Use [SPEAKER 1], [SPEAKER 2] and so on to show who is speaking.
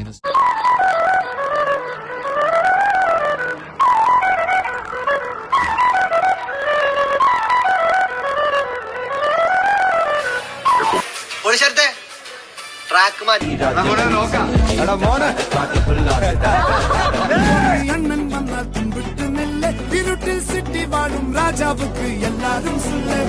[SPEAKER 1] honest.
[SPEAKER 2] Track മാറ്റി
[SPEAKER 3] அண்ணன் வந்தால் தும்பிட்டு நெல்ல இருட்டில் சிட்டி வாழும் ராஜாவுக்கு எல்லாரும் சொல்ல